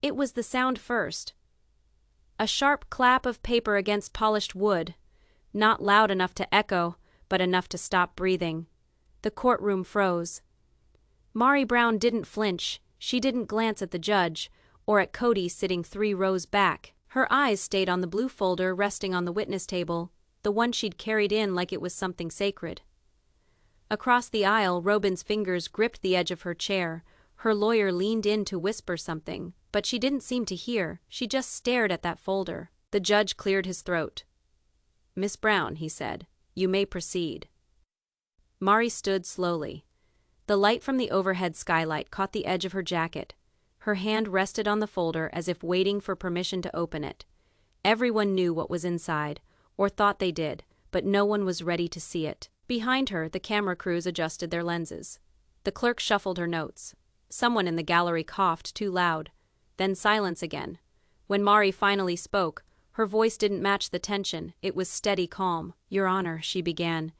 It was the sound first. A sharp clap of paper against polished wood. Not loud enough to echo, but enough to stop breathing. The courtroom froze. Meri Brown didn't flinch. She didn't glance at the judge, or at Kody sitting 3 rows back. Her eyes stayed on the blue folder resting on the witness table, the one she'd carried in like it was something sacred. Across the aisle, Robyn's fingers gripped the edge of her chair. Her lawyer leaned in to whisper something, but she didn't seem to hear. She just stared at that folder. The judge cleared his throat. "Miss Brown," he said, "you may proceed." Meri stood slowly. The light from the overhead skylight caught the edge of her jacket. Her hand rested on the folder as if waiting for permission to open it. Everyone knew what was inside, or thought they did, but no one was ready to see it. Behind her, the camera crews adjusted their lenses. The clerk shuffled her notes. Someone in the gallery coughed too loud. Then silence again. When Meri finally spoke, her voice didn't match the tension. It was steady calm. "Your Honor," she began,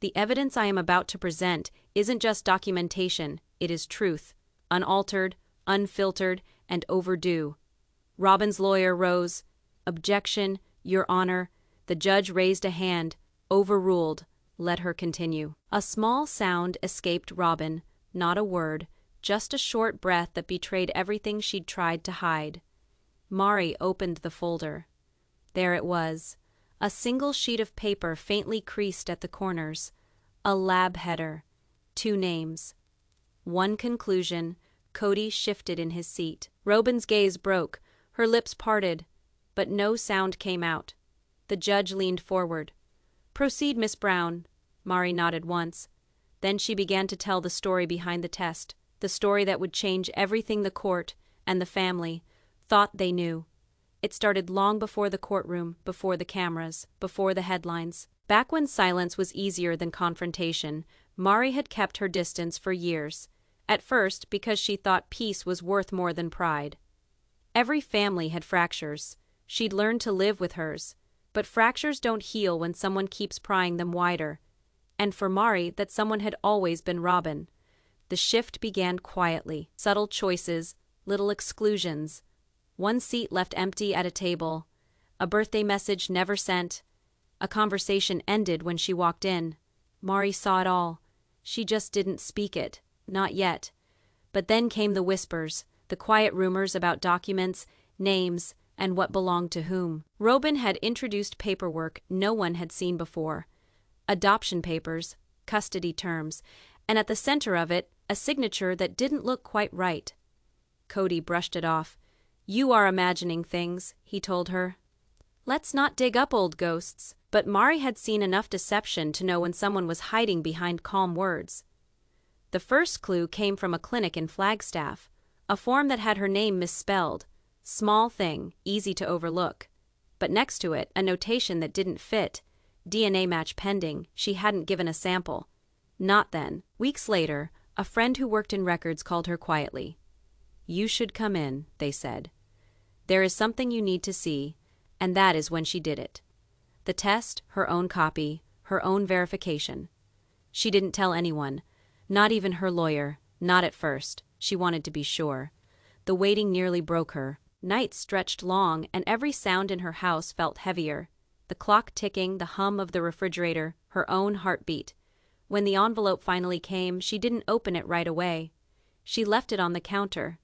"the evidence I am about to present isn't just documentation, it is truth. Unaltered, unfiltered, and overdue." Robyn's lawyer rose. "Objection, Your Honor." The judge raised a hand. "Overruled. Let her continue." A small sound escaped Robyn, not a word, just a short breath that betrayed everything she'd tried to hide. Meri opened the folder. There it was, a single sheet of paper faintly creased at the corners. A lab header. 2 names. One conclusion. Kody shifted in his seat. Robyn's gaze broke. Her lips parted, but no sound came out. The judge leaned forward. "Proceed, Miss Brown." Meri nodded once. Then she began to tell the story behind the test, the story that would change everything the court and the family thought they knew. It started long before the courtroom, before the cameras, before the headlines. Back when silence was easier than confrontation, Meri had kept her distance for years. At first, because she thought peace was worth more than pride. Every family had fractures. She'd learned to live with hers. But fractures don't heal when someone keeps prying them wider. And for Meri, that someone had always been Robyn. The shift began quietly. Subtle choices, little exclusions. One seat left empty at a table. A birthday message never sent. A conversation ended when she walked in. Meri saw it all. She just didn't speak it. Not yet. But then came the whispers, the quiet rumors about documents, names, and what belonged to whom. Robyn had introduced paperwork no one had seen before. Adoption papers, custody terms, and at the center of it, a signature that didn't look quite right. Kody brushed it off. "You are imagining things," he told her. "Let's not dig up old ghosts." But Meri had seen enough deception to know when someone was hiding behind calm words. The first clue came from a clinic in Flagstaff, a form that had her name misspelled. Small thing, easy to overlook. But next to it, a notation that didn't fit. DNA match pending. She hadn't given a sample. Not then. Weeks later, a friend who worked in records called her quietly. "You should come in," they said. "There is something you need to see," and that is when she did it. The test, her own copy, her own verification. She didn't tell anyone, not even her lawyer, not at first. She wanted to be sure. The waiting nearly broke her. Nights stretched long, and every sound in her house felt heavier. The clock ticking, the hum of the refrigerator, her own heartbeat. When the envelope finally came, she didn't open it right away. She left it on the counter.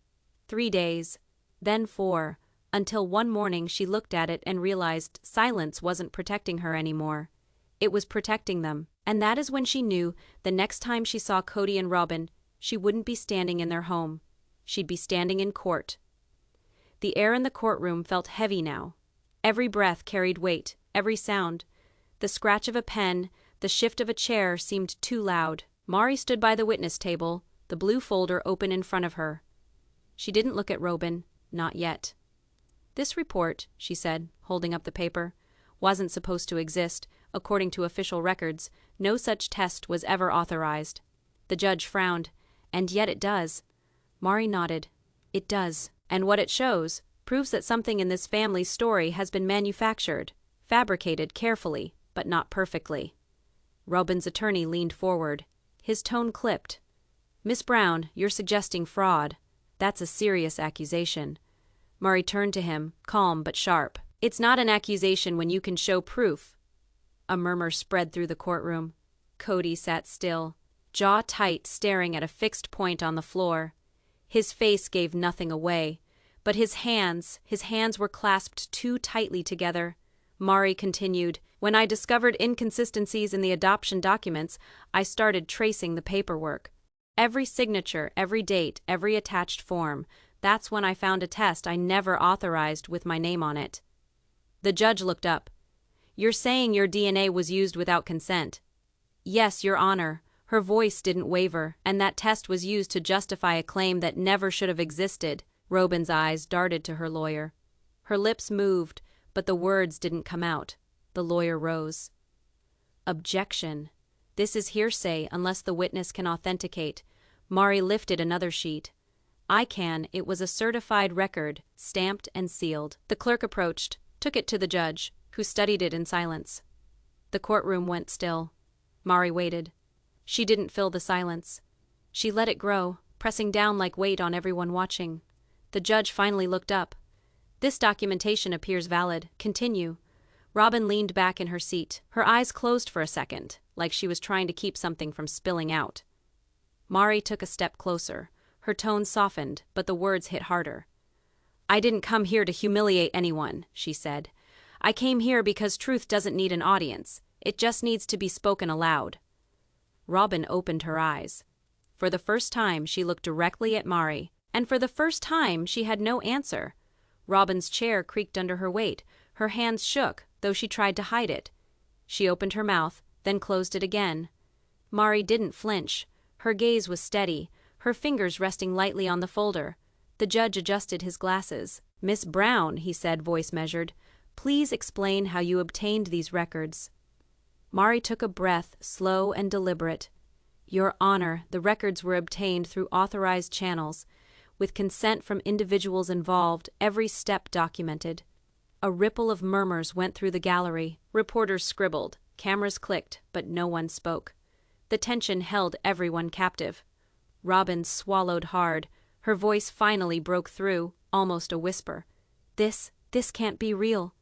3 days, then 4, until one morning she looked at it and realized silence wasn't protecting her anymore. It was protecting them. And that is when she knew the next time she saw Kody and Robyn, she wouldn't be standing in their home. She'd be standing in court. The air in the courtroom felt heavy now. Every breath carried weight, every sound. The scratch of a pen, the shift of a chair seemed too loud. Meri stood by the witness table, the blue folder open in front of her. She didn't look at Robyn, not yet. "This report," she said, holding up the paper, "wasn't supposed to exist. According to official records, no such test was ever authorized." The judge frowned. "And yet it does." Meri nodded. "It does. And what it shows proves that something in this family's story has been manufactured, fabricated carefully, but not perfectly." Robyn's attorney leaned forward. His tone clipped. "Miss Brown, you're suggesting fraud. That's a serious accusation." Meri turned to him, calm but sharp. It's not an accusation when you can show proof. A murmur spread through the courtroom. Kody sat still, jaw tight, staring at a fixed point on the floor. His face gave nothing away, but his hands were clasped too tightly together. Meri continued, "When I discovered inconsistencies in the adoption documents, I started tracing the paperwork. Every signature, every date, every attached form. That's when I found a test I never authorized with my name on it." The judge looked up. "You're saying your DNA was used without consent?" "Yes, Your Honor." Her voice didn't waver, and that test was used to justify a claim that never should have existed. Robyn's eyes darted to her lawyer. Her lips moved, but the words didn't come out. The lawyer rose. "Objection. This is hearsay unless the witness can authenticate." Meri lifted another sheet. "I can. It was a certified record, stamped and sealed." The clerk approached, took it to the judge, who studied it in silence. The courtroom went still. Meri waited. She didn't fill the silence. She let it grow, pressing down like weight on everyone watching. The judge finally looked up. "This documentation appears valid. Continue." Robyn leaned back in her seat, her eyes closed for a second, like she was trying to keep something from spilling out. Meri took a step closer. Her tone softened, but the words hit harder. "I didn't come here to humiliate anyone," she said. "I came here because truth doesn't need an audience. It just needs to be spoken aloud." Robyn opened her eyes. For the first time, she looked directly at Meri, and for the first time, she had no answer. Robyn's chair creaked under her weight. Her hands shook, though she tried to hide it. She opened her mouth, then closed it again. Meri didn't flinch. Her gaze was steady, her fingers resting lightly on the folder. The judge adjusted his glasses. "Miss Brown," he said, voice measured, "please explain how you obtained these records." Meri took a breath, slow and deliberate. "Your Honor, the records were obtained through authorized channels, with consent from individuals involved, every step documented." A ripple of murmurs went through the gallery. Reporters scribbled, cameras clicked, but no one spoke. The tension held everyone captive. Robyn swallowed hard. Her voice finally broke through, almost a whisper. This can't be real."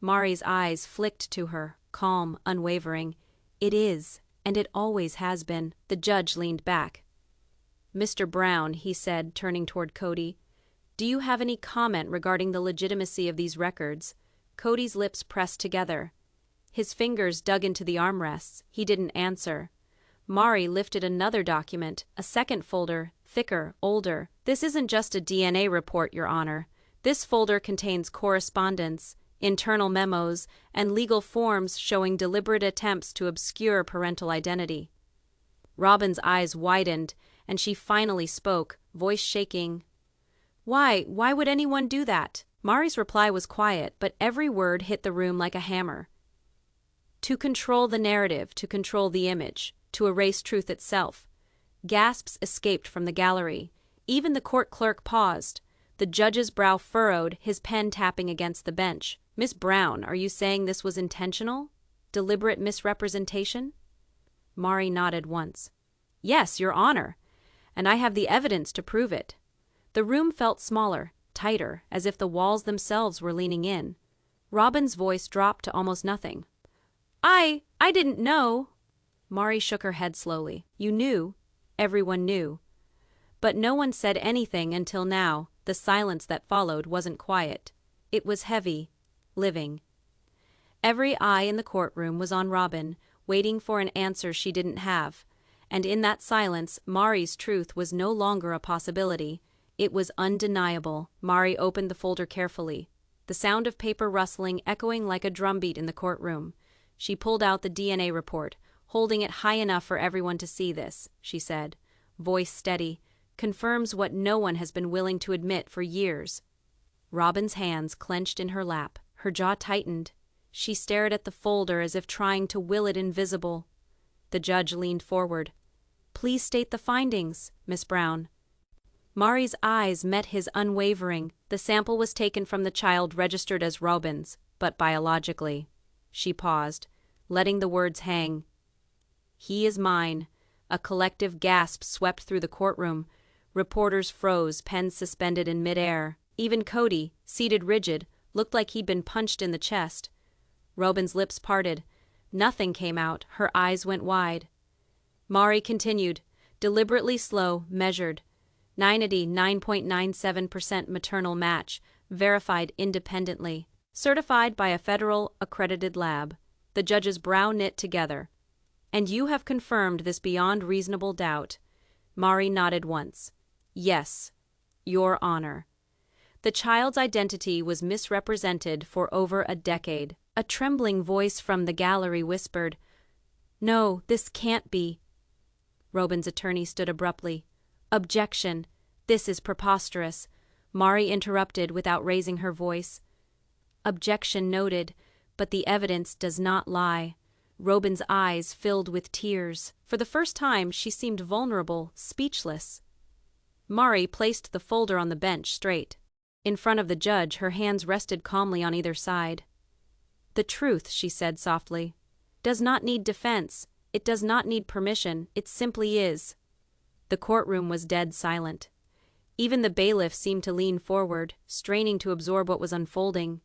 Meri's eyes flicked to her, calm, unwavering. "It is, and it always has been." The judge leaned back. "Mr. Brown," he said, turning toward Kody, "do you have any comment regarding the legitimacy of these records?" Cody's lips pressed together. His fingers dug into the armrests. He didn't answer. Meri lifted another document, a second folder, thicker, older. "This isn't just a DNA report, Your Honor. This folder contains correspondence, internal memos, and legal forms showing deliberate attempts to obscure parental identity." Robyn's eyes widened, and she finally spoke, voice shaking. Why would anyone do that?" Meri's reply was quiet, but every word hit the room like a hammer. "To control the narrative, to control the image, to erase truth itself." Gasps escaped from the gallery. Even the court clerk paused. The judge's brow furrowed, his pen tapping against the bench. "Miss Brown, are you saying this was intentional? Deliberate misrepresentation?" Meri nodded once. "Yes, Your Honor, and I have the evidence to prove it." The room felt smaller, tighter, as if the walls themselves were leaning in. Robyn's voice dropped to almost nothing. I didn't know." Meri shook her head slowly. "You knew. Everyone knew. But no one said anything until now. The silence that followed wasn't quiet. It was heavy, living. Every eye in the courtroom was on Robyn, waiting for an answer she didn't have. And in that silence, Meri's truth was no longer a possibility. It was undeniable. Meri opened the folder carefully, the sound of paper rustling echoing like a drumbeat in the courtroom. She pulled out the DNA report, holding it high enough for everyone to see. "This," she said, voice steady, "confirms what no one has been willing to admit for years." Robyn's hands clenched in her lap. Her jaw tightened. She stared at the folder as if trying to will it invisible. The judge leaned forward. "Please state the findings, Miss Brown." Meri's eyes met his unwavering. The sample was taken from the child registered as Robyn's, but biologically. She paused, letting the words hang. "He is mine." A collective gasp swept through the courtroom. Reporters froze, pens suspended in midair. Even Kody, seated rigid, looked like he'd been punched in the chest. Robyn's lips parted. Nothing came out, her eyes went wide. Meri continued, deliberately slow, measured. 99.97% maternal match, verified independently. Certified by a federal accredited lab. The judge's brow knit together. And you have confirmed this beyond reasonable doubt. Meri nodded once. Yes, Your Honor. The child's identity was misrepresented for over a decade. A trembling voice from the gallery whispered, "No, this can't be." Robyn's attorney stood abruptly. "Objection. This is preposterous." Meri interrupted without raising her voice. "Objection noted, but the evidence does not lie." Robyn's eyes filled with tears. For the first time, she seemed vulnerable, speechless. Meri placed the folder on the bench straight. In front of the judge, her hands rested calmly on either side. "The truth," she said softly, "does not need defense. It does not need permission. It simply is." The courtroom was dead silent. Even the bailiff seemed to lean forward, straining to absorb what was unfolding.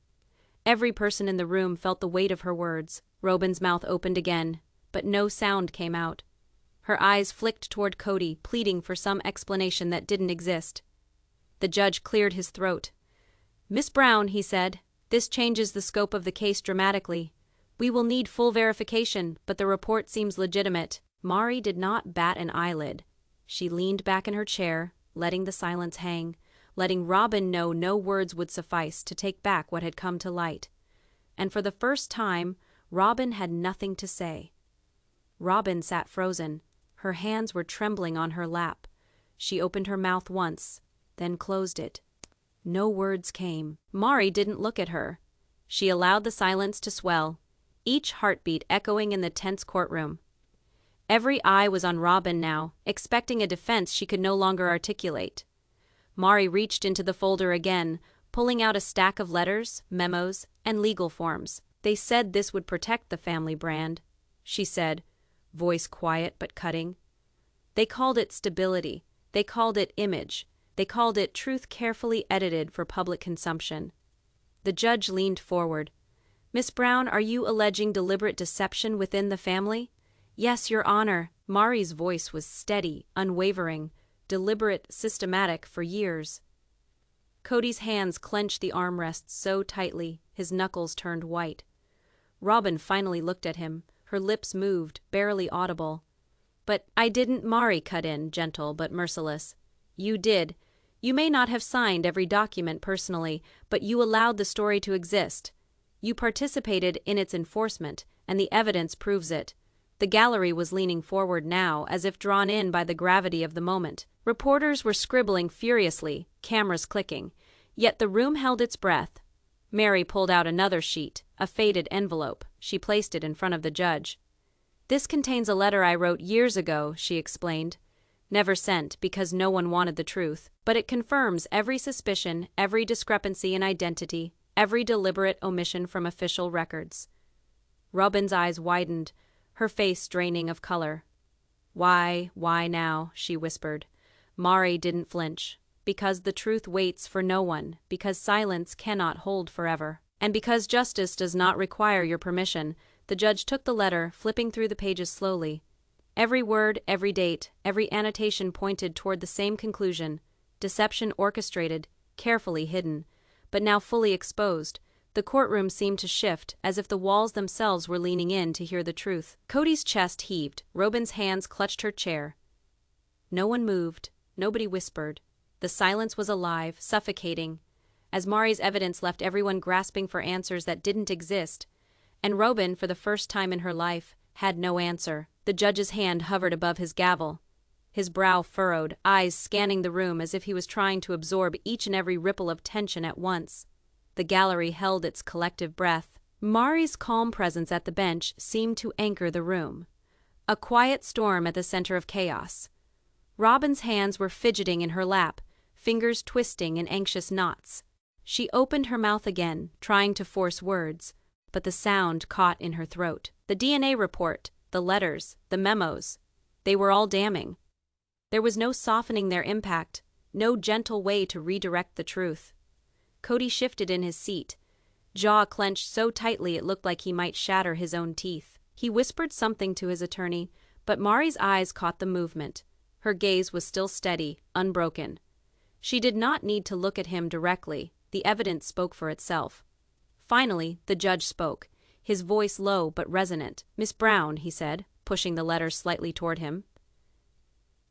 Every person in the room felt the weight of her words. Robyn's mouth opened again, but no sound came out. Her eyes flicked toward Kody, pleading for some explanation that didn't exist. The judge cleared his throat. "Miss Brown," he said, "this changes the scope of the case dramatically. We will need full verification, but the report seems legitimate." Meri did not bat an eyelid. She leaned back in her chair, letting the silence hang, letting Robyn know no words would suffice to take back what had come to light. And for the first time, Robyn had nothing to say. Robyn sat frozen. Her hands were trembling on her lap. She opened her mouth once, then closed it. No words came. Meri didn't look at her. She allowed the silence to swell, each heartbeat echoing in the tense courtroom. Every eye was on Robyn now, expecting a defense she could no longer articulate. Meri reached into the folder again, pulling out a stack of letters, memos, and legal forms. "They said this would protect the family brand," she said, voice quiet but cutting. "They called it stability. They called it image. They called it truth carefully edited for public consumption." The judge leaned forward. "Miss Brown, are you alleging deliberate deception within the family?" "Yes, Your Honor." Meri's voice was steady, unwavering, deliberate, systematic for years. Kody's hands clenched the armrests so tightly, his knuckles turned white. Robyn finally looked at him, her lips moved, barely audible. "But I didn't," Meri cut in, gentle but merciless. "You did. You may not have signed every document personally, but you allowed the story to exist. You participated in its enforcement, and the evidence proves it." The gallery was leaning forward now, as if drawn in by the gravity of the moment. Reporters were scribbling furiously, cameras clicking. Yet the room held its breath. Meri pulled out another sheet, a faded envelope. She placed it in front of the judge. "This contains a letter I wrote years ago," she explained. "Never sent because no one wanted the truth. But it confirms every suspicion, every discrepancy in identity, every deliberate omission from official records." Robyn's eyes widened, her face draining of color. Why now?" she whispered. Meri didn't flinch. "Because the truth waits for no one, because silence cannot hold forever. And because justice does not require your permission." The judge took the letter, flipping through the pages slowly. Every word, every date, every annotation pointed toward the same conclusion: deception orchestrated, carefully hidden, but now fully exposed. The courtroom seemed to shift, as if the walls themselves were leaning in to hear the truth. Kody's chest heaved. Robyn's hands clutched her chair. No one moved. Nobody whispered. The silence was alive, suffocating, as Meri's evidence left everyone grasping for answers that didn't exist. And Robyn, for the first time in her life, had no answer. The judge's hand hovered above his gavel. His brow furrowed, eyes scanning the room as if he was trying to absorb each and every ripple of tension at once. The gallery held its collective breath. Meri's calm presence at the bench seemed to anchor the room. A quiet storm at the center of chaos. Robyn's hands were fidgeting in her lap, fingers twisting in anxious knots. She opened her mouth again, trying to force words, but the sound caught in her throat. The DNA report, the letters, the memos, they were all damning. There was no softening their impact, no gentle way to redirect the truth. Kody shifted in his seat, jaw clenched so tightly it looked like he might shatter his own teeth. He whispered something to his attorney, but Meri's eyes caught the movement. Her gaze was still steady, unbroken. She did not need to look at him directly. The evidence spoke for itself. Finally, the judge spoke, his voice low but resonant. "Miss Brown," he said, pushing the letter slightly toward him.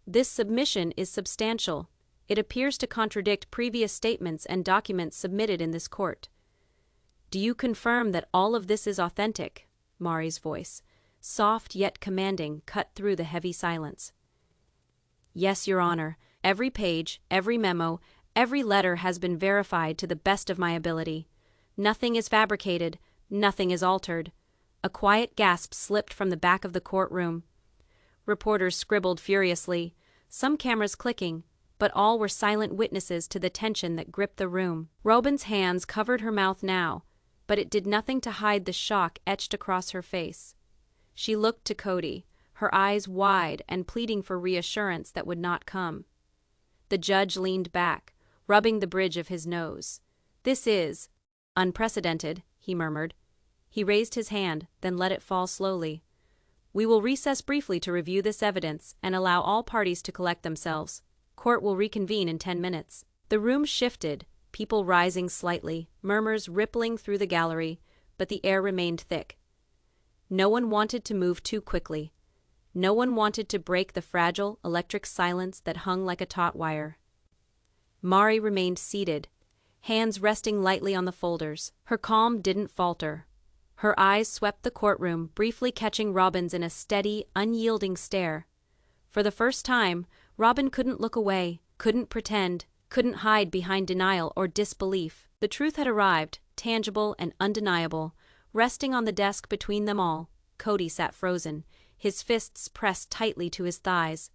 "This submission is substantial. It appears to contradict previous statements and documents submitted in this court. Do you confirm that all of this is authentic?" Meri's voice, soft yet commanding, cut through the heavy silence. "Yes, Your Honor. Every page, every memo, every letter has been verified to the best of my ability. Nothing is fabricated, nothing is altered." A quiet gasp slipped from the back of the courtroom. Reporters scribbled furiously, some cameras clicking, but all were silent witnesses to the tension that gripped the room. Robyn's hands covered her mouth now, but it did nothing to hide the shock etched across her face. She looked to Kody, her eyes wide and pleading for reassurance that would not come. The judge leaned back, rubbing the bridge of his nose. "This is unprecedented," he murmured. He raised his hand, then let it fall slowly. "We will recess briefly to review this evidence and allow all parties to collect themselves. Court will reconvene in 10 minutes. The room shifted, people rising slightly, murmurs rippling through the gallery, but the air remained thick. No one wanted to move too quickly. No one wanted to break the fragile, electric silence that hung like a taut wire. Meri remained seated, hands resting lightly on the folders. Her calm didn't falter. Her eyes swept the courtroom, briefly catching Robyn's in a steady, unyielding stare. For the first time, Robyn couldn't look away, couldn't pretend, couldn't hide behind denial or disbelief. The truth had arrived, tangible and undeniable, resting on the desk between them all. Kody sat frozen, his fists pressed tightly to his thighs.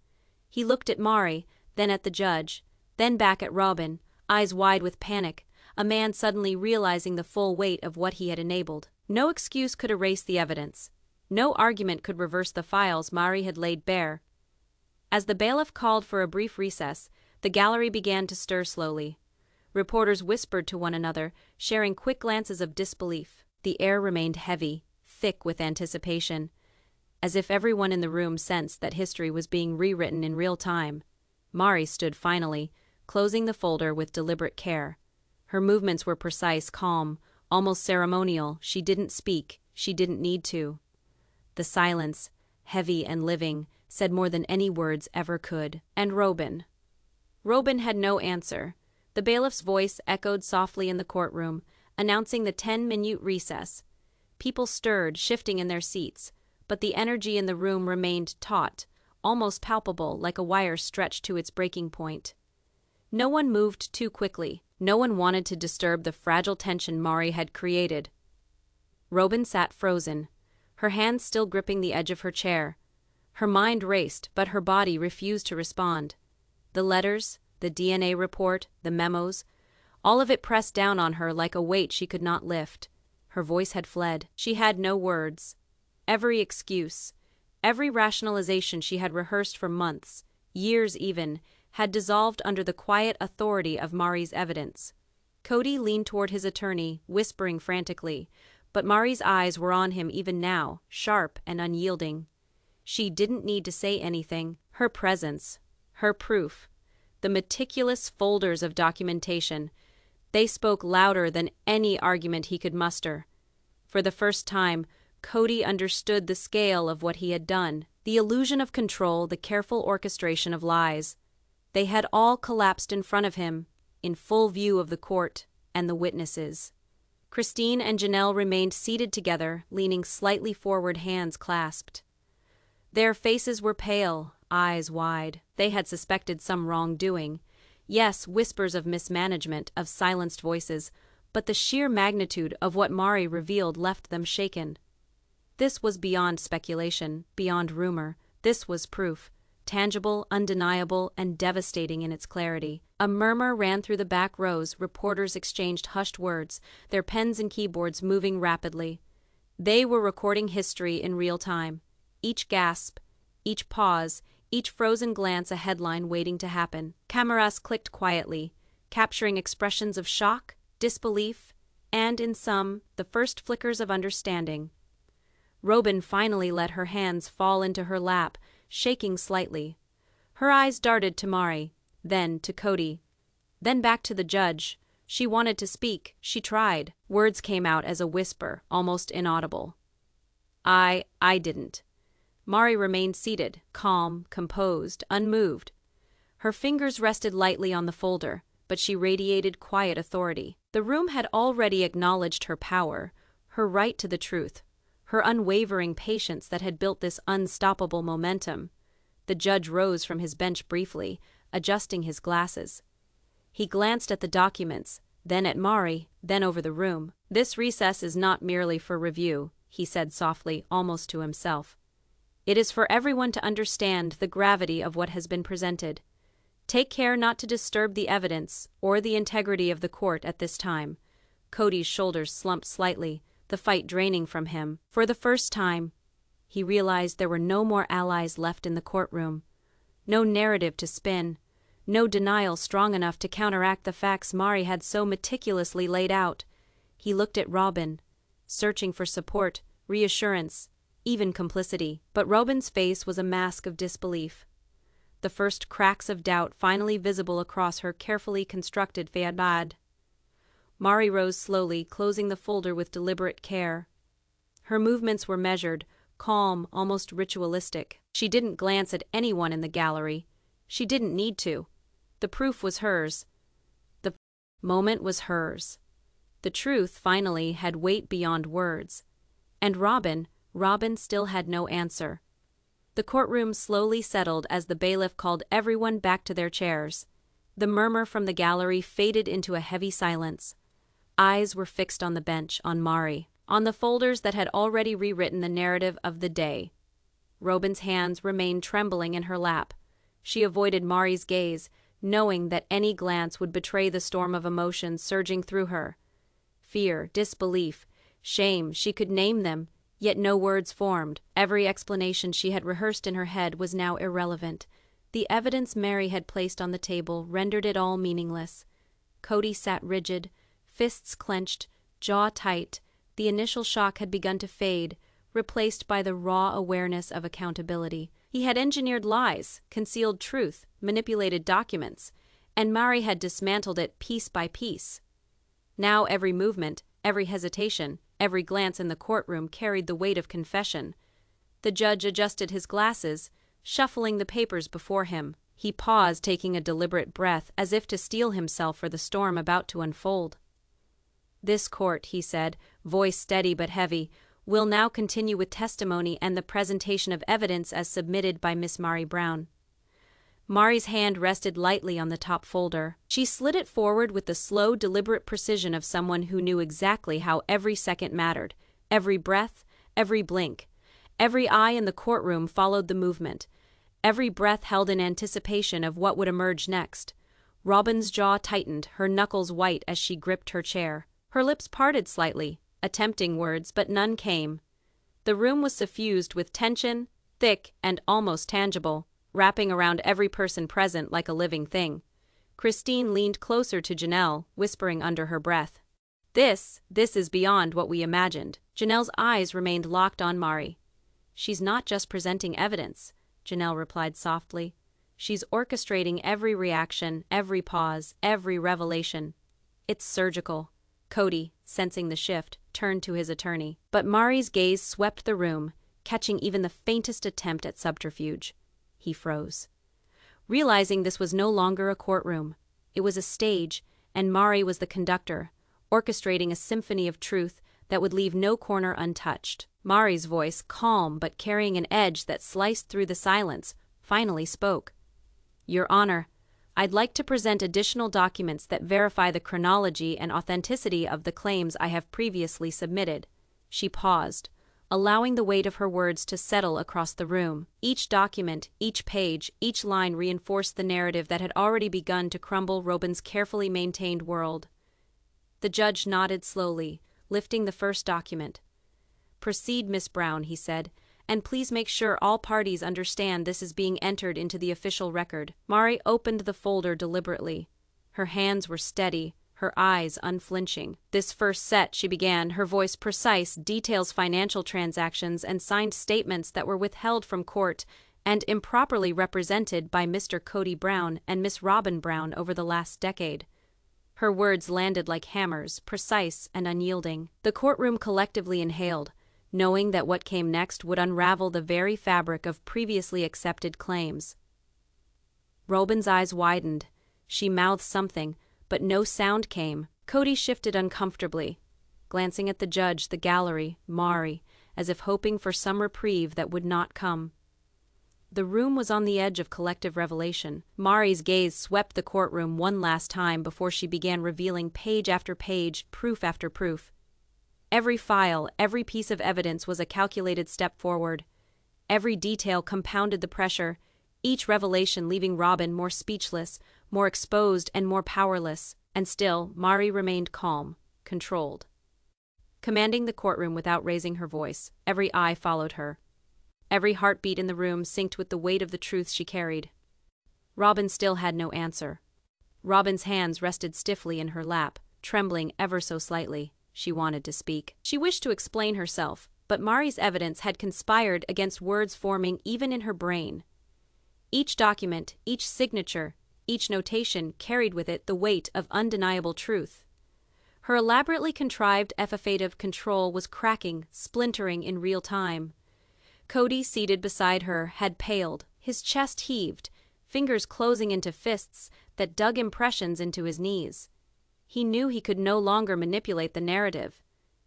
He looked at Meri, then at the judge, then back at Robyn, eyes wide with panic, a man suddenly realizing the full weight of what he had enabled. No excuse could erase the evidence. No argument could reverse the files Meri had laid bare. As the bailiff called for a brief recess, the gallery began to stir slowly. Reporters whispered to one another, sharing quick glances of disbelief. The air remained heavy, thick with anticipation, as if everyone in the room sensed that history was being rewritten in real time. Meri stood finally, closing the folder with deliberate care. Her movements were precise, calm, almost ceremonial. She didn't speak, she didn't need to. The silence, heavy and living, said more than any words ever could. "And Robyn?" Robyn had no answer. The bailiff's voice echoed softly in the courtroom, announcing the 10-minute recess. People stirred, shifting in their seats, but the energy in the room remained taut, almost palpable, like a wire stretched to its breaking point. No one moved too quickly. No one wanted to disturb the fragile tension Meri had created. Robyn sat frozen, her hands still gripping the edge of her chair. Her mind raced, but her body refused to respond. The letters, the DNA report, the memos, all of it pressed down on her like a weight she could not lift. Her voice had fled. She had no words. Every excuse, every rationalization she had rehearsed for months, years even, had dissolved under the quiet authority of Meri's evidence. Kody leaned toward his attorney, whispering frantically, but Meri's eyes were on him even now, sharp and unyielding. She didn't need to say anything. Her presence, her proof, the meticulous folders of documentation, they spoke louder than any argument he could muster. For the first time, Kody understood the scale of what he had done, the illusion of control, the careful orchestration of lies. They had all collapsed in front of him, in full view of the court and the witnesses. Christine and Janelle remained seated together, leaning slightly forward, hands clasped. Their faces were pale, eyes wide. They had suspected some wrongdoing. Yes, whispers of mismanagement, of silenced voices, but the sheer magnitude of what Meri revealed left them shaken. This was beyond speculation, beyond rumor. This was proof, tangible, undeniable, and devastating in its clarity. A murmur ran through the back rows. Reporters exchanged hushed words, their pens and keyboards moving rapidly. They were recording history in real time. Each gasp, each pause, each frozen glance a headline waiting to happen. Cameras clicked quietly, capturing expressions of shock, disbelief, and, in some, the first flickers of understanding. Robyn finally let her hands fall into her lap, shaking slightly. Her eyes darted to Meri, then to Kody, then back to the judge. She wanted to speak, she tried. Words came out as a whisper, almost inaudible. I didn't. Meri remained seated, calm, composed, unmoved. Her fingers rested lightly on the folder, but she radiated quiet authority. The room had already acknowledged her power, her right to the truth, her unwavering patience that had built this unstoppable momentum. The judge rose from his bench briefly, adjusting his glasses. He glanced at the documents, then at Meri, then over the room. "This recess is not merely for review," he said softly, almost to himself. "It is for everyone to understand the gravity of what has been presented. Take care not to disturb the evidence or the integrity of the court at this time." Kody's shoulders slumped slightly, the fight draining from him. For the first time, he realized there were no more allies left in the courtroom. No narrative to spin, no denial strong enough to counteract the facts Meri had so meticulously laid out. He looked at Robyn, searching for support, reassurance, even complicity. But Robyn's face was a mask of disbelief. The first cracks of doubt finally visible across her carefully constructed facade. Meri rose slowly, closing the folder with deliberate care. Her movements were measured, calm, almost ritualistic. She didn't glance at anyone in the gallery. She didn't need to. The proof was hers. The moment was hers. The truth, finally, had weight beyond words. And Robyn still had no answer. The courtroom slowly settled as the bailiff called everyone back to their chairs. The murmur from the gallery faded into a heavy silence. Eyes were fixed on the bench, on Meri, on the folders that had already rewritten the narrative of the day. Robyn's hands remained trembling in her lap. She avoided Meri's gaze, knowing that any glance would betray the storm of emotions surging through her. Fear, disbelief, shame, she could name them, yet no words formed. Every explanation she had rehearsed in her head was now irrelevant. The evidence Meri had placed on the table rendered it all meaningless. Kody sat rigid, fists clenched, jaw tight. The initial shock had begun to fade, replaced by the raw awareness of accountability. He had engineered lies, concealed truth, manipulated documents, and Meri had dismantled it piece by piece. Now every movement, every hesitation, every glance in the courtroom carried the weight of confession. The judge adjusted his glasses, shuffling the papers before him. He paused, taking a deliberate breath, as if to steel himself for the storm about to unfold. "This court," he said, voice steady but heavy, "will now continue with testimony and the presentation of evidence as submitted by Miss Meri Brown." Meri's hand rested lightly on the top folder. She slid it forward with the slow, deliberate precision of someone who knew exactly how every second mattered. Every breath, every blink. Every eye in the courtroom followed the movement. Every breath held in anticipation of what would emerge next. Robyn's jaw tightened, her knuckles white as she gripped her chair. Her lips parted slightly, attempting words, but none came. The room was suffused with tension, thick and almost tangible, wrapping around every person present like a living thing. Christine leaned closer to Janelle, whispering under her breath, This is beyond what we imagined." Janelle's eyes remained locked on Meri. "She's not just presenting evidence," Janelle replied softly. "She's orchestrating every reaction, every pause, every revelation. It's surgical." Kody, sensing the shift, turned to his attorney. But Meri's gaze swept the room, catching even the faintest attempt at subterfuge. He froze. Realizing this was no longer a courtroom. It was a stage, and Meri was the conductor, orchestrating a symphony of truth that would leave no corner untouched. Meri's voice, calm but carrying an edge that sliced through the silence, finally spoke. "Your Honor, I'd like to present additional documents that verify the chronology and authenticity of the claims I have previously submitted." She paused, allowing the weight of her words to settle across the room. Each document, each page, each line reinforced the narrative that had already begun to crumble Robyn's carefully maintained world. The judge nodded slowly, lifting the first document. "Proceed, Miss Brown," he said, "and please make sure all parties understand this is being entered into the official record." Meri opened the folder deliberately. Her hands were steady, her eyes unflinching. This first set, she began, her voice precise, details financial transactions and signed statements that were withheld from court and improperly represented by Mr. Kody Brown and Miss Robyn Brown over the last decade. Her words landed like hammers, precise and unyielding. The courtroom collectively inhaled, knowing that what came next would unravel the very fabric of previously accepted claims. Robyn's eyes widened. She mouthed something, but no sound came. Kody shifted uncomfortably, glancing at the judge, the gallery, Meri, as if hoping for some reprieve that would not come. The room was on the edge of collective revelation. Meri's gaze swept the courtroom one last time before she began revealing page after page, proof after proof. Every file, every piece of evidence was a calculated step forward. Every detail compounded the pressure, each revelation leaving Robyn more speechless, more exposed and more powerless, and still Meri remained calm, controlled. Commanding the courtroom without raising her voice, every eye followed her. Every heartbeat in the room synced with the weight of the truth she carried. Robyn still had no answer. Robyn's hands rested stiffly in her lap, trembling ever so slightly. She wanted to speak. She wished to explain herself, but Meri's evidence had conspired against words forming even in her brain. Each document, each signature, each notation carried with it the weight of undeniable truth. Her elaborately contrived epithet of control was cracking, splintering in real time. Kody, seated beside her, had paled, his chest heaved, fingers closing into fists that dug impressions into his knees. He knew he could no longer manipulate the narrative.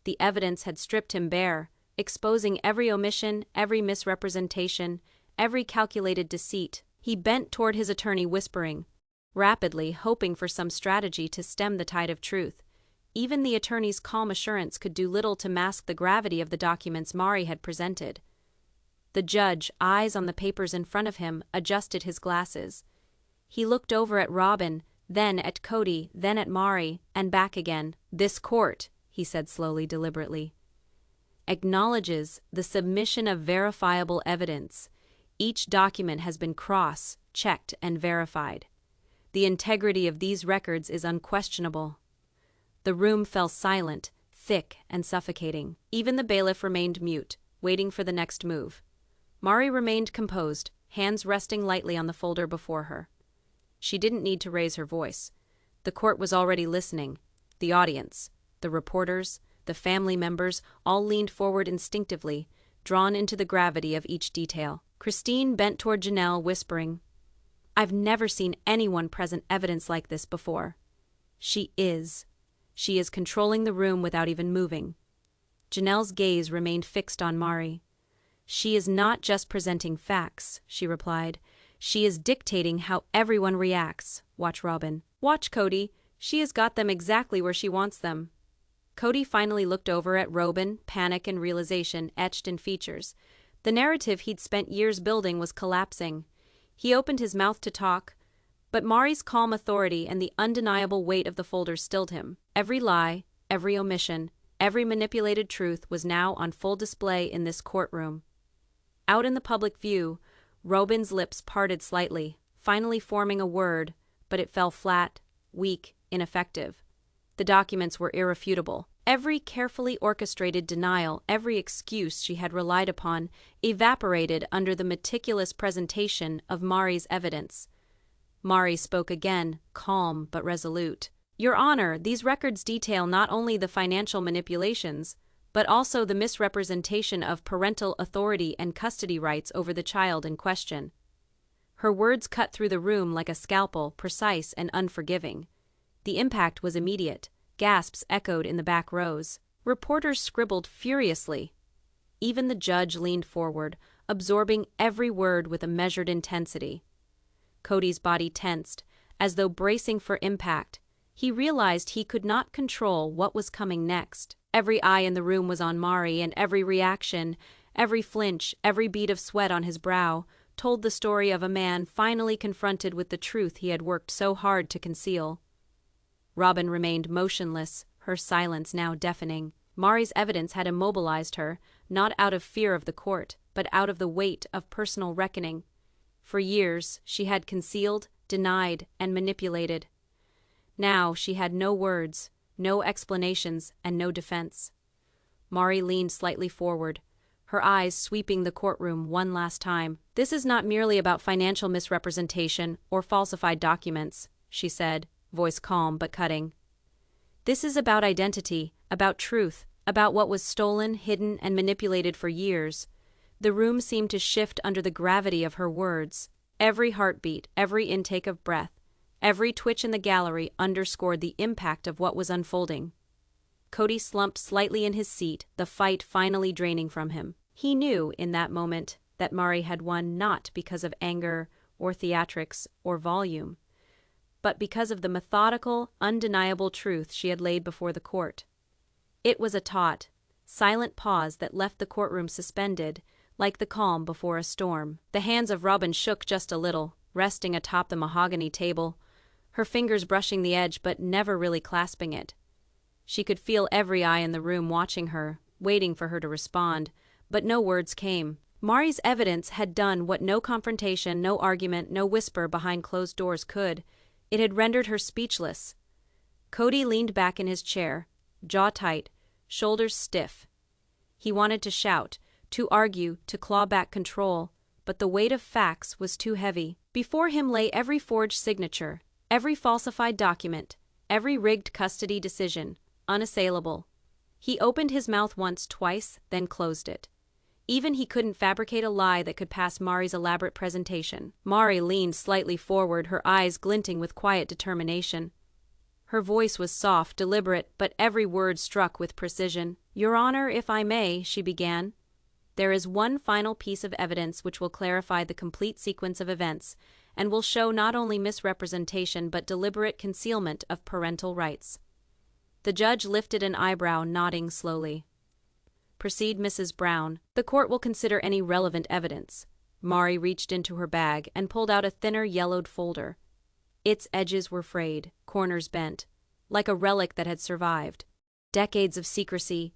The evidence had stripped him bare, exposing every omission, every misrepresentation, every calculated deceit. He bent toward his attorney, whispering, rapidly, hoping for some strategy to stem the tide of truth. Even the attorney's calm assurance could do little to mask the gravity of the documents Meri had presented. The judge, eyes on the papers in front of him, adjusted his glasses. He looked over at Robyn, then at Kody, then at Meri, and back again. "This court," he said slowly, deliberately, "acknowledges the submission of verifiable evidence. Each document has been cross-checked and verified. The integrity of these records is unquestionable." The room fell silent, thick and suffocating. Even the bailiff remained mute, waiting for the next move. Meri remained composed, hands resting lightly on the folder before her. She didn't need to raise her voice. The court was already listening. The audience, the reporters, the family members all leaned forward instinctively, drawn into the gravity of each detail. Christine bent toward Janelle, whispering, "I've never seen anyone present evidence like this before. She is controlling the room without even moving." Janelle's gaze remained fixed on Meri. "She is not just presenting facts," she replied. "She is dictating how everyone reacts. Watch Robyn. Watch Kody. She has got them exactly where she wants them." Kody finally looked over at Robyn, panic and realization etched in features. The narrative he'd spent years building was collapsing. He opened his mouth to talk, but Meri's calm authority and the undeniable weight of the folder stilled him. Every lie, every omission, every manipulated truth was now on full display in this courtroom. Out in the public view, Robyn's lips parted slightly, finally forming a word, but it fell flat, weak, ineffective. The documents were irrefutable. Every carefully orchestrated denial, every excuse she had relied upon, evaporated under the meticulous presentation of Meri's evidence. Meri spoke again, calm but resolute. "Your Honor, these records detail not only the financial manipulations, but also the misrepresentation of parental authority and custody rights over the child in question." Her words cut through the room like a scalpel, precise and unforgiving. The impact was immediate. Gasps echoed in the back rows. Reporters scribbled furiously. Even the judge leaned forward, absorbing every word with a measured intensity. Kody's body tensed, as though bracing for impact. He realized he could not control what was coming next. Every eye in the room was on Meri, and every reaction, every flinch, every bead of sweat on his brow, told the story of a man finally confronted with the truth he had worked so hard to conceal. Robyn remained motionless, her silence now deafening. Meri's evidence had immobilized her, not out of fear of the court, but out of the weight of personal reckoning. For years, she had concealed, denied, and manipulated. Now she had no words, no explanations, and no defense. Meri leaned slightly forward, her eyes sweeping the courtroom one last time. "This is not merely about financial misrepresentation or falsified documents," she said, voice calm but cutting. "This is about identity, about truth, about what was stolen, hidden, and manipulated for years." The room seemed to shift under the gravity of her words. Every heartbeat, every intake of breath, every twitch in the gallery underscored the impact of what was unfolding. Kody slumped slightly in his seat, the fight finally draining from him. He knew, in that moment, that Meri had won not because of anger or theatrics or volume, but because of the methodical, undeniable truth she had laid before the court. It was a taut, silent pause that left the courtroom suspended, like the calm before a storm. The hands of Robyn shook just a little, resting atop the mahogany table, her fingers brushing the edge but never really clasping it. She could feel every eye in the room watching her, waiting for her to respond, but no words came. Meri's evidence had done what no confrontation, no argument, no whisper behind closed doors could. It had rendered her speechless. Kody leaned back in his chair, jaw tight, shoulders stiff. He wanted to shout, to argue, to claw back control, but the weight of facts was too heavy. Before him lay every forged signature, every falsified document, every rigged custody decision, unassailable. He opened his mouth once, twice, then closed it. Even he couldn't fabricate a lie that could pass Meri's elaborate presentation. Meri leaned slightly forward, her eyes glinting with quiet determination. Her voice was soft, deliberate, but every word struck with precision. "Your Honor, if I may," she began, "there is one final piece of evidence which will clarify the complete sequence of events, and will show not only misrepresentation but deliberate concealment of parental rights." The judge lifted an eyebrow, nodding slowly. "Proceed, Mrs. Brown. The court will consider any relevant evidence." Meri reached into her bag and pulled out a thinner, yellowed folder. Its edges were frayed, corners bent, like a relic that had survived. Decades of secrecy.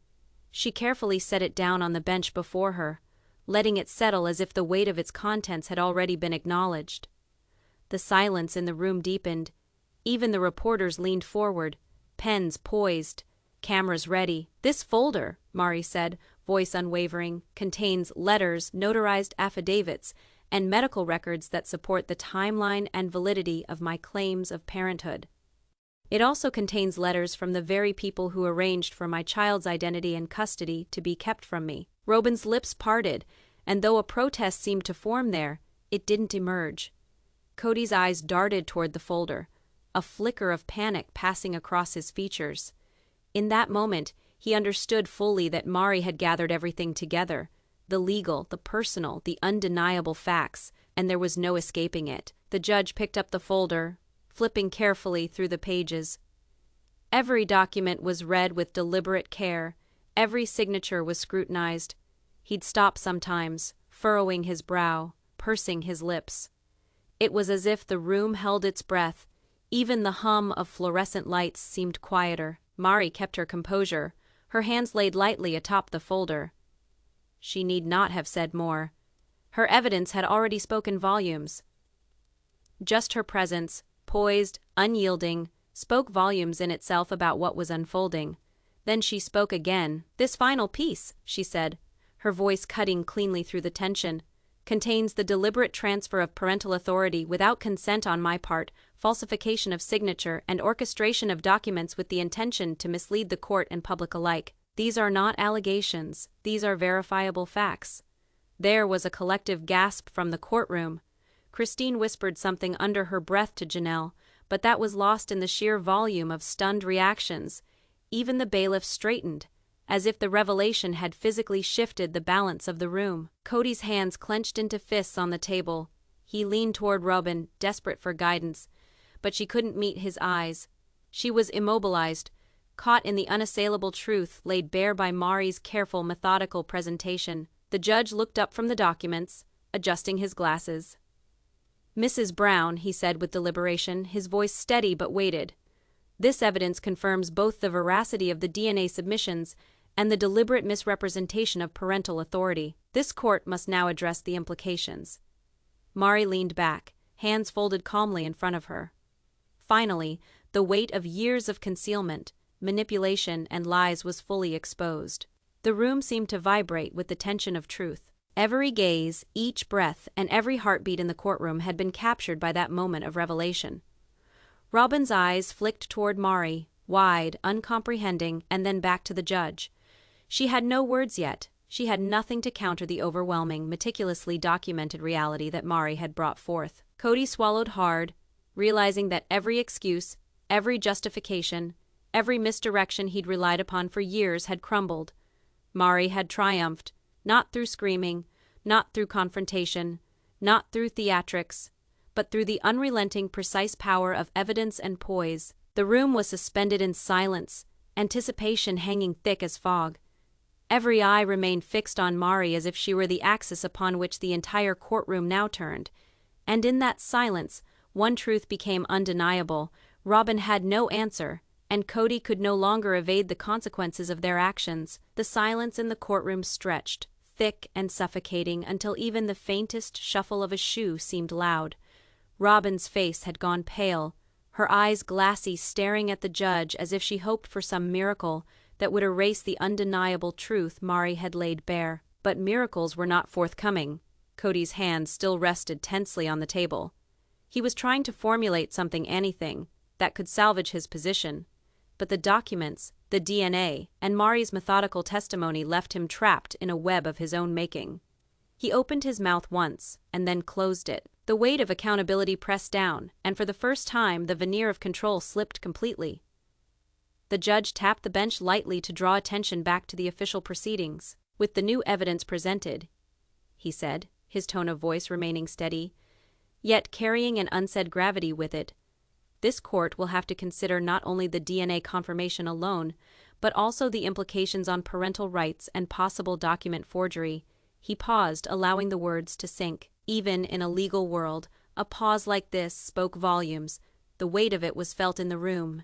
She carefully set it down on the bench before her, letting it settle as if the weight of its contents had already been acknowledged. The silence in the room deepened. Even the reporters leaned forward, pens poised, cameras ready. "This folder," Meri said, voice unwavering, "contains letters, notarized affidavits, and medical records that support the timeline and validity of my claims of parenthood. It also contains letters from the very people who arranged for my child's identity and custody to be kept from me." Robyn's lips parted, and though a protest seemed to form there, it didn't emerge. Kody's eyes darted toward the folder, a flicker of panic passing across his features. In that moment, he understood fully that Meri had gathered everything together, the legal, the personal, the undeniable facts, and there was no escaping it. The judge picked up the folder, flipping carefully through the pages. Every document was read with deliberate care, every signature was scrutinized. He'd stop sometimes, furrowing his brow, pursing his lips. It was as if the room held its breath. Even the hum of fluorescent lights seemed quieter. Meri kept her composure, her hands laid lightly atop the folder. She need not have said more. Her evidence had already spoken volumes. Just her presence, poised, unyielding, spoke volumes in itself about what was unfolding. Then she spoke again. "This final piece," she said, her voice cutting cleanly through the tension, "contains the deliberate transfer of parental authority without consent on my part, falsification of signature, and orchestration of documents with the intention to mislead the court and public alike. These are not allegations, these are verifiable facts." There was a collective gasp from the courtroom. Christine whispered something under her breath to Janelle, but that was lost in the sheer volume of stunned reactions. Even the bailiff straightened, as if the revelation had physically shifted the balance of the room. Kody's hands clenched into fists on the table. He leaned toward Robyn, desperate for guidance, but she couldn't meet his eyes. She was immobilized, caught in the unassailable truth laid bare by Meri's careful, methodical presentation. The judge looked up from the documents, adjusting his glasses. "Mrs. Brown," he said with deliberation, his voice steady but weighted, "this evidence confirms both the veracity of the DNA submissions and the deliberate misrepresentation of parental authority. This court must now address the implications." Meri leaned back, hands folded calmly in front of her. Finally, The weight of years of concealment, manipulation, and lies was fully exposed. The room seemed to vibrate with the tension of truth. Every gaze, each breath, and every heartbeat in the courtroom had been captured by that moment of revelation. Robyn's eyes flicked toward Meri, wide, uncomprehending, and then back to the judge. She had no words yet. She had nothing to counter the overwhelming, meticulously documented reality that Meri had brought forth. Kody swallowed hard, realizing that every excuse, every justification, every misdirection he'd relied upon for years had crumbled. Meri had triumphed, not through screaming, not through confrontation, not through theatrics, but through the unrelenting, precise power of evidence and poise. The room was suspended in silence, anticipation hanging thick as fog. Every eye remained fixed on Meri as if she were the axis upon which the entire courtroom now turned. And in that silence, one truth became undeniable: Robyn had no answer, and Kody could no longer evade the consequences of their actions. The silence in the courtroom stretched, thick and suffocating, until even the faintest shuffle of a shoe seemed loud. Robyn's face had gone pale, her eyes glassy, staring at the judge as if she hoped for some miracle that would erase the undeniable truth Meri had laid bare. But miracles were not forthcoming. Kody's hands still rested tensely on the table. He was trying to formulate anything, that could salvage his position. But the documents, the DNA, and Mari's methodical testimony left him trapped in a web of his own making. He opened his mouth once, and then closed it. The weight of accountability pressed down, and for the first time the veneer of control slipped completely. The judge tapped the bench lightly to draw attention back to the official proceedings. "With the new evidence presented," he said, his tone of voice remaining steady, yet carrying an unsaid gravity with it, "this court will have to consider not only the DNA confirmation alone, but also the implications on parental rights and possible document forgery." He paused, allowing the words to sink. Even in a legal world, a pause like this spoke volumes. The weight of it was felt in the room.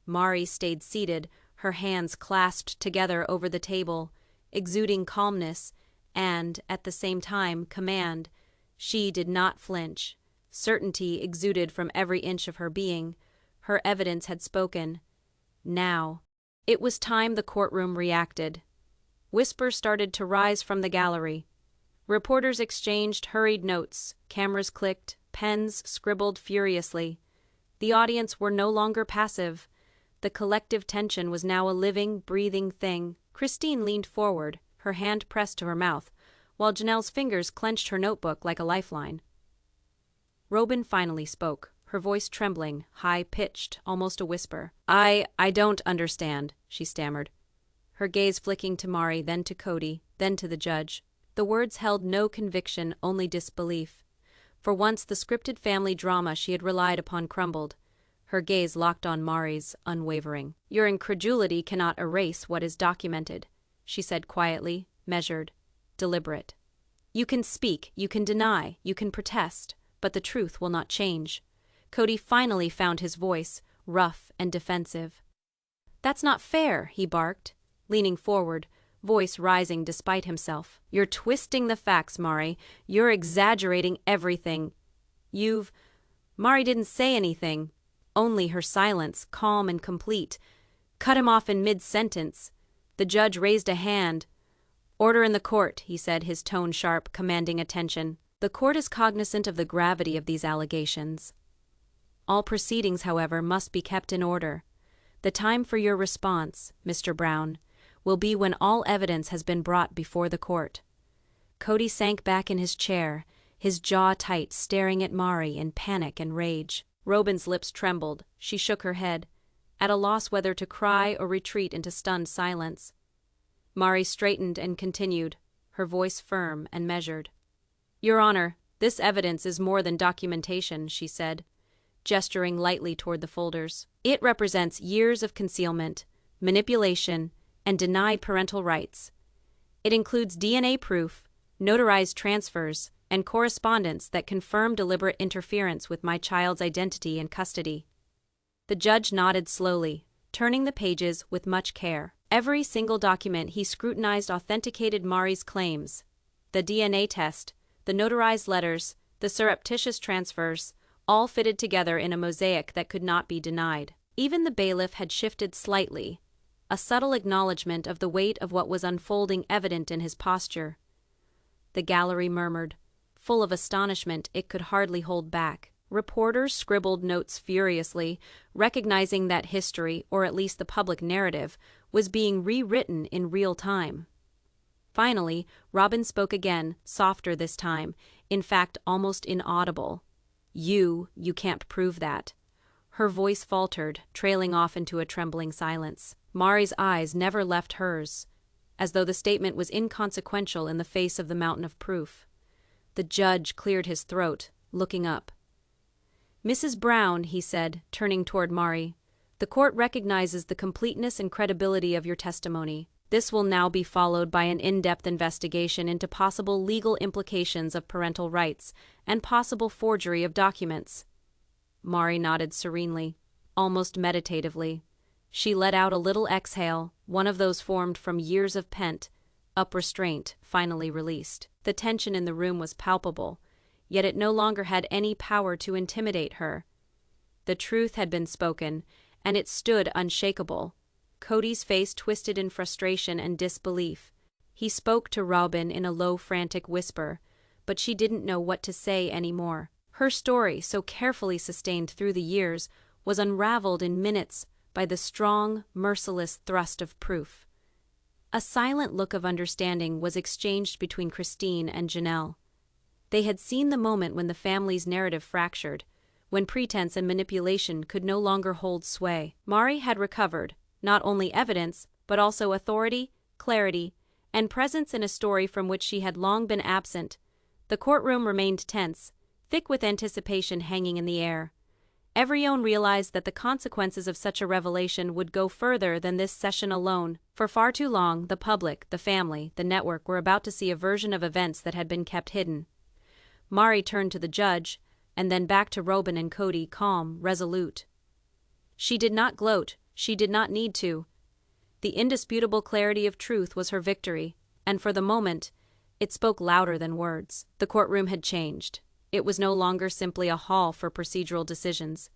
Meri stayed seated, her hands clasped together over the table, exuding calmness and, at the same time, command. She did not flinch. Certainty exuded from every inch of her being. Her evidence had spoken. Now. It was time the courtroom reacted. Whispers started to rise from the gallery. Reporters exchanged hurried notes, cameras clicked, pens scribbled furiously. The audience were no longer passive. The collective tension was now a living, breathing thing. Christine leaned forward, her hand pressed to her mouth, while Janelle's fingers clenched her notebook like a lifeline. Robyn finally spoke, her voice trembling, high-pitched, almost a whisper. I don't understand," she stammered, her gaze flicking to Meri, then to Kody, then to the judge. The words held no conviction, only disbelief. For once the scripted family drama she had relied upon crumbled. Her gaze locked on Meri's, unwavering. "Your incredulity cannot erase what is documented," she said quietly, measured, deliberate. "You can speak, you can deny, you can protest, but the truth will not change." Kody finally found his voice, rough and defensive. "That's not fair," he barked, leaning forward, voice rising despite himself. "You're twisting the facts, Meri. You're exaggerating everything. Meri didn't say anything. Only her silence, calm and complete, cut him off in mid-sentence. The judge raised a hand. "Order in the court," he said, his tone sharp, commanding attention. "The court is cognizant of the gravity of these allegations. All proceedings, however, must be kept in order. The time for your response, Mr. Brown, will be when all evidence has been brought before the court." Kody sank back in his chair, his jaw tight, staring at Meri in panic and rage. Robyn's lips trembled. She shook her head, at a loss whether to cry or retreat into stunned silence. Meri straightened and continued, her voice firm and measured. "Your Honor, this evidence is more than documentation," she said, gesturing lightly toward the folders. "It represents years of concealment, manipulation, and denied parental rights. It includes DNA proof, notarized transfers, and correspondence that confirm deliberate interference with my child's identity and custody." The judge nodded slowly, turning the pages with much care. Every single document he scrutinized authenticated Meri's claims. The DNA test, the notarized letters, the surreptitious transfers, all fitted together in a mosaic that could not be denied. Even the bailiff had shifted slightly, a subtle acknowledgement of the weight of what was unfolding evident in his posture. The gallery murmured, full of astonishment it could hardly hold back. Reporters scribbled notes furiously, recognizing that history, or at least the public narrative, was being rewritten in real time. Finally, Robyn spoke again, softer this time, in fact almost inaudible. You can't prove that." Her voice faltered, trailing off into a trembling silence. Mari's eyes never left hers, as though the statement was inconsequential in the face of the mountain of proof. The judge cleared his throat, looking up. "Mrs. Brown," he said, turning toward Meri, "the court recognizes the completeness and credibility of your testimony. This will now be followed by an in-depth investigation into possible legal implications of parental rights and possible forgery of documents." Meri nodded serenely, almost meditatively. She let out a little exhale, one of those formed from years of pent-up restraint, finally released. The tension in the room was palpable, yet it no longer had any power to intimidate her. The truth had been spoken, and it stood unshakable. Kody's face twisted in frustration and disbelief. He spoke to Robyn in a low, frantic whisper, but she didn't know what to say anymore. Her story, so carefully sustained through the years, was unraveled in minutes by the strong, merciless thrust of proof. A silent look of understanding was exchanged between Christine and Janelle. They had seen the moment when the family's narrative fractured, when pretense and manipulation could no longer hold sway. Meri had recovered not only evidence, but also authority, clarity, and presence in a story from which she had long been absent. The courtroom remained tense, thick with anticipation hanging in the air. Everyone realized that the consequences of such a revelation would go further than this session alone. For far too long, the public, the family, the network were about to see a version of events that had been kept hidden. Meri turned to the judge, and then back to Robyn and Kody, calm, resolute. She did not gloat, she did not need to. The indisputable clarity of truth was her victory, and for the moment, it spoke louder than words. The courtroom had changed. It was no longer simply a hall for procedural decisions,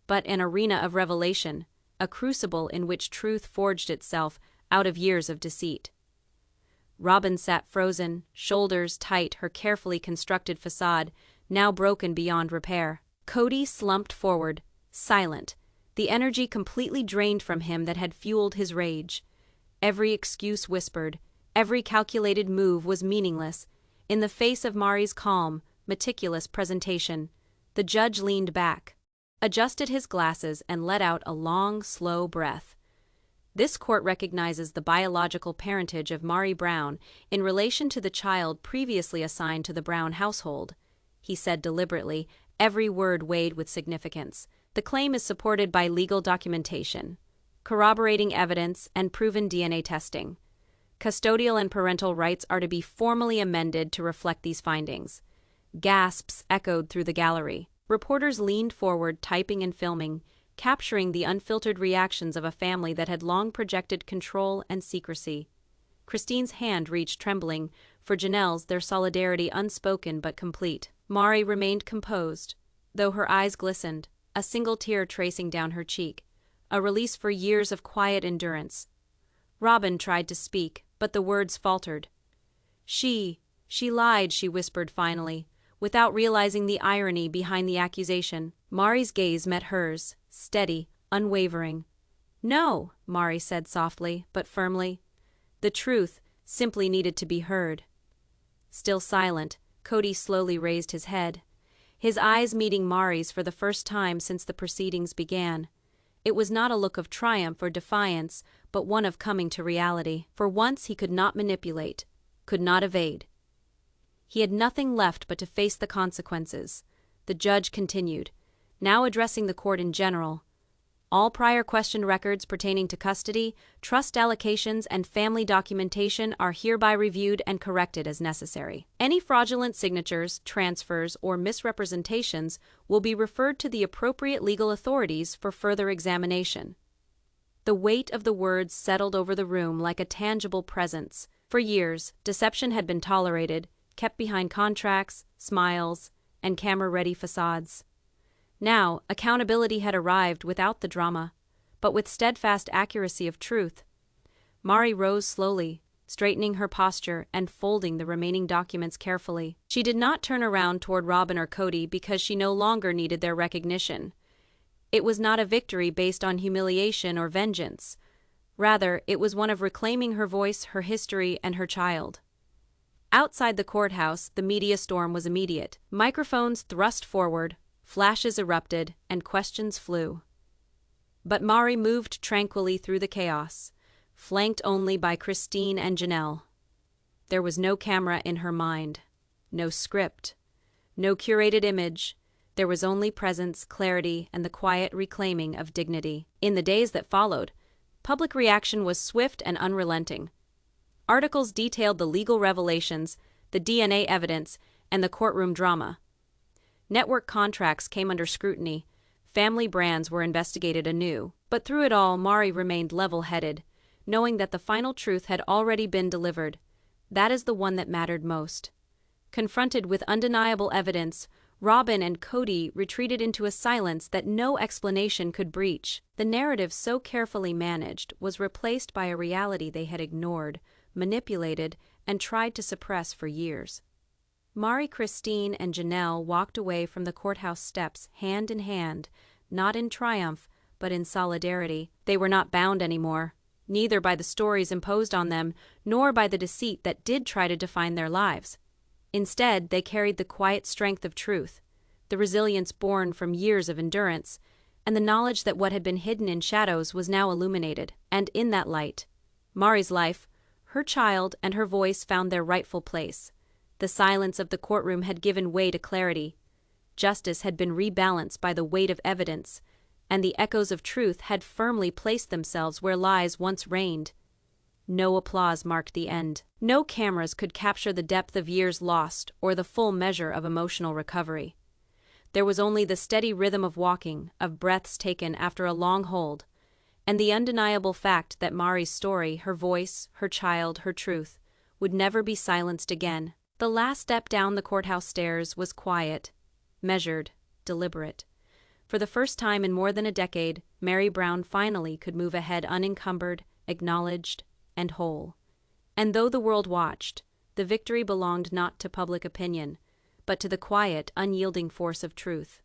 but an arena of revelation, a crucible in which truth forged itself out of years of deceit. Robyn sat frozen, shoulders tight, her carefully constructed facade now broken beyond repair. Kody slumped forward, silent, the energy completely drained from him that had fueled his rage. Every excuse whispered, every calculated move was meaningless. In the face of Meri's calm, meticulous presentation, the judge leaned back, adjusted his glasses, and let out a long, slow breath. "This court recognizes the biological parentage of Meri Brown in relation to the child previously assigned to the Brown household," he said deliberately, every word weighed with significance. "The claim is supported by legal documentation, corroborating evidence, and proven DNA testing. Custodial and parental rights are to be formally amended to reflect these findings." Gasps echoed through the gallery. Reporters leaned forward, typing and filming, capturing the unfiltered reactions of a family that had long projected control and secrecy. Christine's hand reached trembling, for Janelle's, their solidarity unspoken but complete. Meri remained composed, though her eyes glistened, a single tear tracing down her cheek, a release for years of quiet endurance. Robyn tried to speak, but the words faltered. She lied," she whispered finally, without realizing the irony behind the accusation. Meri's gaze met hers, steady, unwavering. "No," Meri said softly, but firmly. The truth simply needed to be heard. Still silent, Kody slowly raised his head, his eyes meeting Meri's for the first time since the proceedings began. It was not a look of triumph or defiance, but one of coming to reality. For once he could not manipulate, could not evade. He had nothing left but to face the consequences. The judge continued, now addressing the court in general. "All prior question records pertaining to custody, trust allocations, and family documentation are hereby reviewed and corrected as necessary. Any fraudulent signatures, transfers, or misrepresentations will be referred to the appropriate legal authorities for further examination." The weight of the words settled over the room like a tangible presence. For years, deception had been tolerated, kept behind contracts, smiles, and camera-ready facades. Now, accountability had arrived without the drama, but with steadfast accuracy of truth. Meri rose slowly, straightening her posture and folding the remaining documents carefully. She did not turn around toward Robyn or Kody because she no longer needed their recognition. It was not a victory based on humiliation or vengeance. Rather, it was one of reclaiming her voice, her history, and her child. Outside the courthouse, the media storm was immediate. Microphones thrust forward, flashes erupted, and questions flew. But Meri moved tranquilly through the chaos, flanked only by Christine and Janelle. There was no camera in her mind, no script, no curated image. There was only presence, clarity, and the quiet reclaiming of dignity. In the days that followed, public reaction was swift and unrelenting. Articles detailed the legal revelations, the DNA evidence, and the courtroom drama. Network contracts came under scrutiny. Family brands were investigated anew. But through it all, Meri remained level-headed, knowing that the final truth had already been delivered. That is the one that mattered most. Confronted with undeniable evidence, Robyn and Kody retreated into a silence that no explanation could breach. The narrative so carefully managed was replaced by a reality they had ignored, manipulated, and tried to suppress for years. Meri, Christine, and Janelle walked away from the courthouse steps hand in hand, not in triumph, but in solidarity. They were not bound anymore, neither by the stories imposed on them, nor by the deceit that did try to define their lives. Instead, they carried the quiet strength of truth, the resilience born from years of endurance, and the knowledge that what had been hidden in shadows was now illuminated. And in that light, Meri's life, her child, and her voice found their rightful place. The silence of the courtroom had given way to clarity. Justice had been rebalanced by the weight of evidence, and the echoes of truth had firmly placed themselves where lies once reigned. No applause marked the end. No cameras could capture the depth of years lost or the full measure of emotional recovery. There was only the steady rhythm of walking, of breaths taken after a long hold, and the undeniable fact that Meri's story, her voice, her child, her truth, would never be silenced again. The last step down the courthouse stairs was quiet, measured, deliberate. For the first time in more than a decade, Meri Brown finally could move ahead unencumbered, acknowledged, and whole. And though the world watched, the victory belonged not to public opinion, but to the quiet, unyielding force of truth.